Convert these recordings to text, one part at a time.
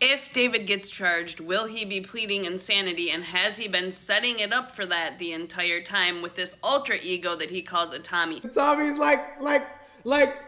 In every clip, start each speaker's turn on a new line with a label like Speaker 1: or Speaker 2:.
Speaker 1: If David gets charged, will he be pleading insanity, and has he been setting it up for that the entire time with this alter ego that he calls a Tommy?
Speaker 2: Tommy's not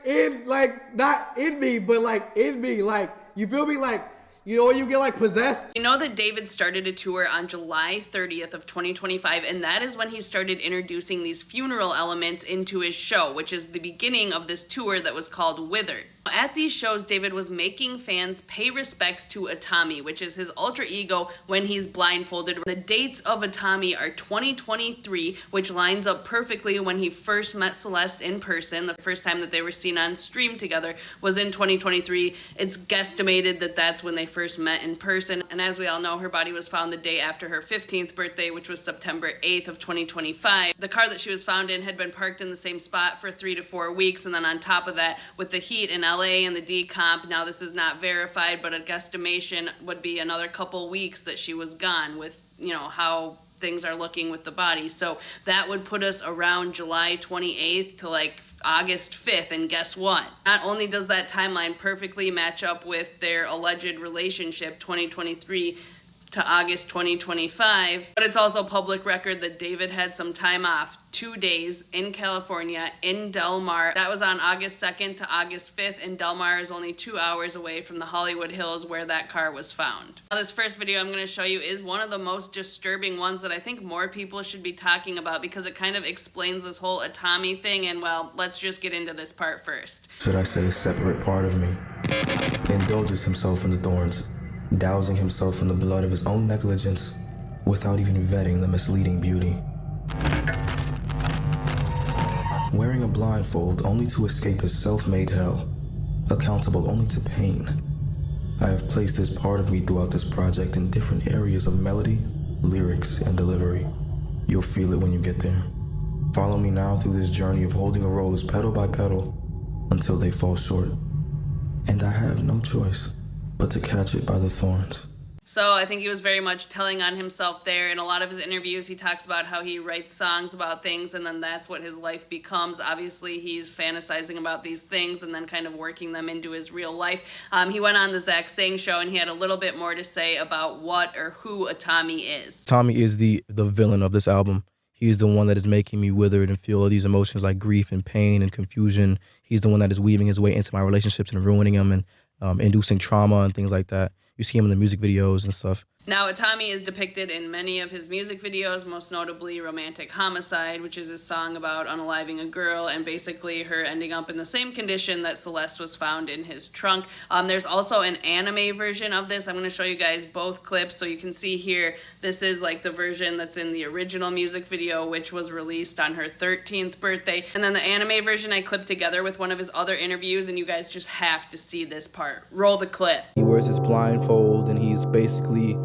Speaker 2: in me, but like in me, like, you feel me? Like, you know, when you get like possessed.
Speaker 1: You know that David started a tour on July 30th of 2025, and that is when he started introducing these funeral elements into his show, which is the beginning of this tour that was called Withered. At these shows, David was making fans pay respects to Atami, which is his alter ego when he's blindfolded. The dates of Atami are 2023, which lines up perfectly when he first met Celeste in person. The first time that they were seen on stream together was in 2023. It's guesstimated that that's when they first met in person. And as we all know, her body was found the day after her 15th birthday, which was September 8th of 2025. The car that she was found in had been parked in the same spot for 3 to 4 weeks. And then on top of that, with the heat in LA and the decomp, now this is not verified, but a guesstimation would be another couple weeks that she was gone with, you know, how things are looking with the body. So that would put us around July 28th to like August 5th, and guess what? Not only does that timeline perfectly match up with their alleged relationship 2023 to August 2025, but it's also public record that David had some time off, 2 days in California, in Del Mar. That was on August 2nd to August 5th, and Del Mar is only 2 hours away from the Hollywood Hills where that car was found. Now, this first video I'm going to show you is one of the most disturbing ones that I think more people should be talking about, because it kind of explains this whole Atami thing, and well, let's just get into this part first.
Speaker 3: Should I say a separate part of me indulges himself in the thorns, dousing himself in the blood of his own negligence without even vetting the misleading beauty. Wearing a blindfold only to escape his self-made hell, accountable only to pain. I have placed this part of me throughout this project in different areas of melody, lyrics, and delivery. You'll feel it when you get there. Follow me now through this journey of holding a rose petal by petal until they fall short. And I have no choice but to catch it by the thorns.
Speaker 1: So I think he was very much telling on himself there. In a lot of his interviews, he talks about how he writes songs about things, and then that's what his life becomes. Obviously, he's fantasizing about these things and then kind of working them into his real life. He went on the Zach Sang show, and he had a little bit more to say about what or who Atami is.
Speaker 4: Tommy is the villain of this album. He's the one that is making me withered and feel all these emotions like grief and pain and confusion. He's the one that is weaving his way into my relationships and ruining them and inducing trauma and things like that. You see him in the music videos and stuff.
Speaker 1: Now, Atami is depicted in many of his music videos, most notably Romantic Homicide, which is a song about unaliving a girl and basically her ending up in the same condition that Celeste was found in his trunk. There's also an anime version of this. I'm going to show you guys both clips so you can see here. This is like the version that's in the original music video, which was released on her 13th birthday. And then the anime version I clipped together with one of his other interviews, and you guys just have to see this part. Roll the clip.
Speaker 4: He wears his blindfold, and he's basically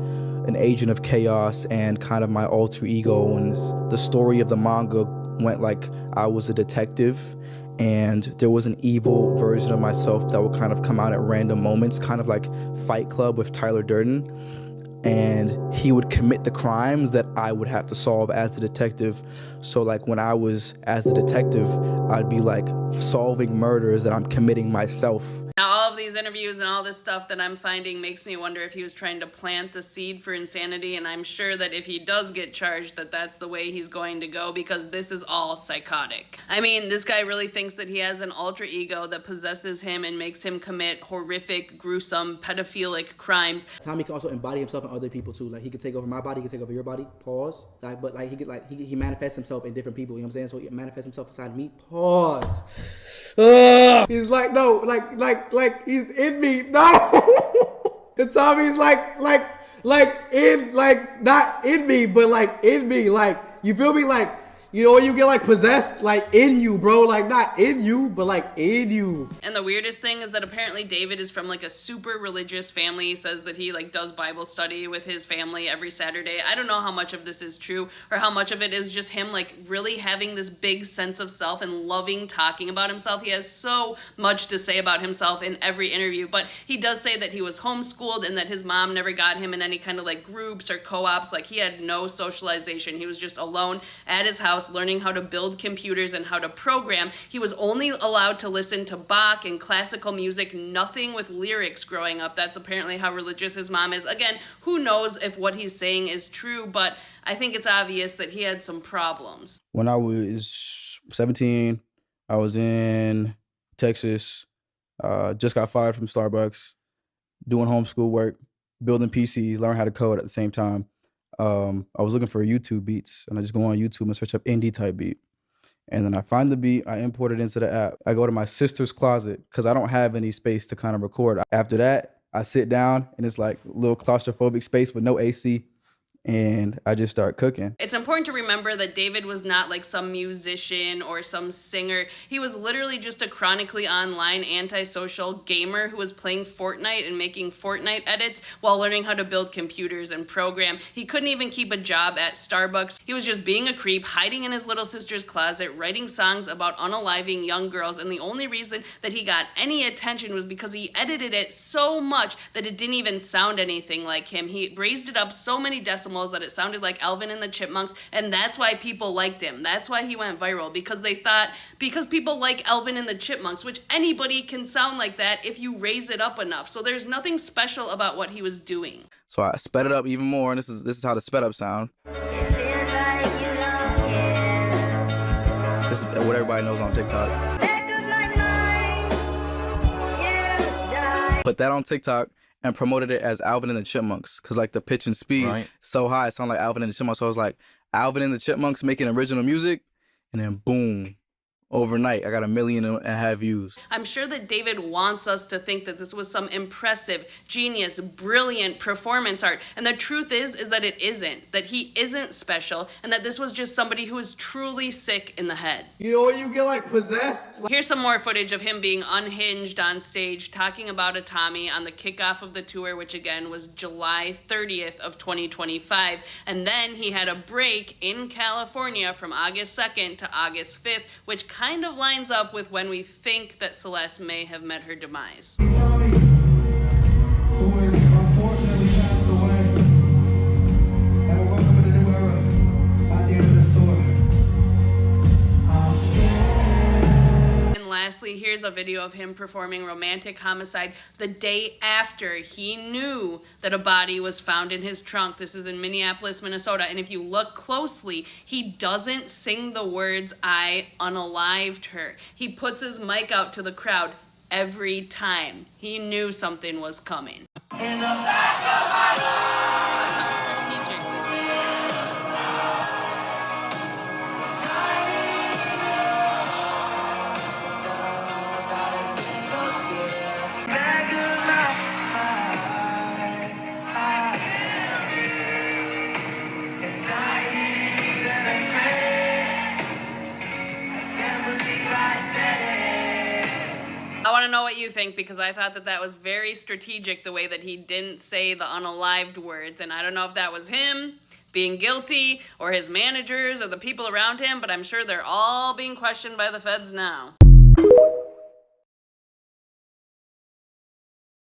Speaker 4: an agent of chaos and kind of my alter ego. And the story of the manga went like I was a detective, and there was an evil version of myself that would kind of come out at random moments, kind of like Fight Club with Tyler Durden. And he would commit the crimes that I would have to solve as the detective. So like when I was as the detective, I'd be like solving murders that I'm committing myself.
Speaker 1: Now, all of these interviews and all this stuff that I'm finding makes me wonder if he was trying to plant the seed for insanity, and I'm sure that if he does get charged, that that's the way he's going to go, because this is all psychotic. I mean, this guy really thinks that he has an alter ego that possesses him and makes him commit horrific, gruesome, pedophilic crimes.
Speaker 2: Tommy can also embody himself in other people too. Like, he could take over my body, he can take over your body. Pause. Like, but like he manifests himself in different people. You know what I'm saying? So he manifests himself inside me. Pause. He's like, no, like he's in me. No. And Tommy's like not in me, but like in me. Like, you feel me? Like, you know, when you get like possessed, like in you, bro, like not in you, but like in you.
Speaker 1: And the weirdest thing is that apparently David is from like a super religious family. He says that he like does Bible study with his family every Saturday. I don't know how much of this is true or how much of it is just him like really having this big sense of self and loving talking about himself. He has so much to say about himself in every interview, but he does say that he was homeschooled and that his mom never got him in any kind of like groups or co-ops. Like, he had no socialization. He was just alone at his house house learning how to build computers and how to program. He was only allowed to listen to Bach and classical music, nothing with lyrics growing up. That's apparently how religious his mom is. Again, who knows if what he's saying is true, but I think it's obvious that he had some problems.
Speaker 4: When I was 17, I was in Texas, just got fired from Starbucks, doing homeschool work, building PCs, learn how to code at the same time. I was looking for YouTube beats, and I just go on YouTube and search up indie type beat. And then I find the beat, I import it into the app. I go to my sister's closet because I don't have any space to kind of record. After that, I sit down and it's like a little claustrophobic space with no AC. And I just start cooking.
Speaker 1: It's important to remember that David was not like some musician or some singer. He was literally just a chronically online antisocial gamer who was playing Fortnite and making Fortnite edits while learning how to build computers and program. He couldn't even keep a job at Starbucks. He was just being a creep, hiding in his little sister's closet, writing songs about unaliving young girls, and the only reason that he got any attention was because he edited it so much that it didn't even sound anything like him. He raised it up so many decimals that it sounded like Alvin and the Chipmunks, and that's why people liked him. That's why he went viral, because they thought, because people like Alvin and the Chipmunks, which anybody can sound like that if you raise it up enough. So there's nothing special about what he was doing.
Speaker 4: So I sped it up even more, and this is how the sped up sound. This is what everybody knows on TikTok. Put that on TikTok and promoted it as Alvin and the Chipmunks, because like the pitch and speed so high, it sounded like Alvin and the Chipmunks. So I was like, Alvin and the Chipmunks making original music, and then boom, overnight I got 1.5 million views.
Speaker 1: I'm sure that David wants us to think that this was some impressive, genius, brilliant performance art, and the truth is that it isn't, that he isn't special, and that this was just somebody who is truly sick in the head.
Speaker 2: You know when you get like possessed?
Speaker 1: Here's some more footage of him being unhinged on stage, talking about a Tommy on the kickoff of the tour, which again was July 30th of 2025. And then he had a break in California from August 2nd to August 5th, which kind of lines up with when we think that Celeste may have met her demise. Lastly, here's a video of him performing romantic homicide the day after he knew that a body was found in his trunk. This is in Minneapolis, Minnesota. And if you look closely, he doesn't sing the words, "I unalived her." He puts his mic out to the crowd every time. He knew something was coming. In the back of my mind. That's how strategic this is. I want to know what you think, because I thought that that was very strategic, the way that he didn't say the unalived words. And I don't know if that was him being guilty or his managers or the people around him, but I'm sure they're all being questioned by the feds now.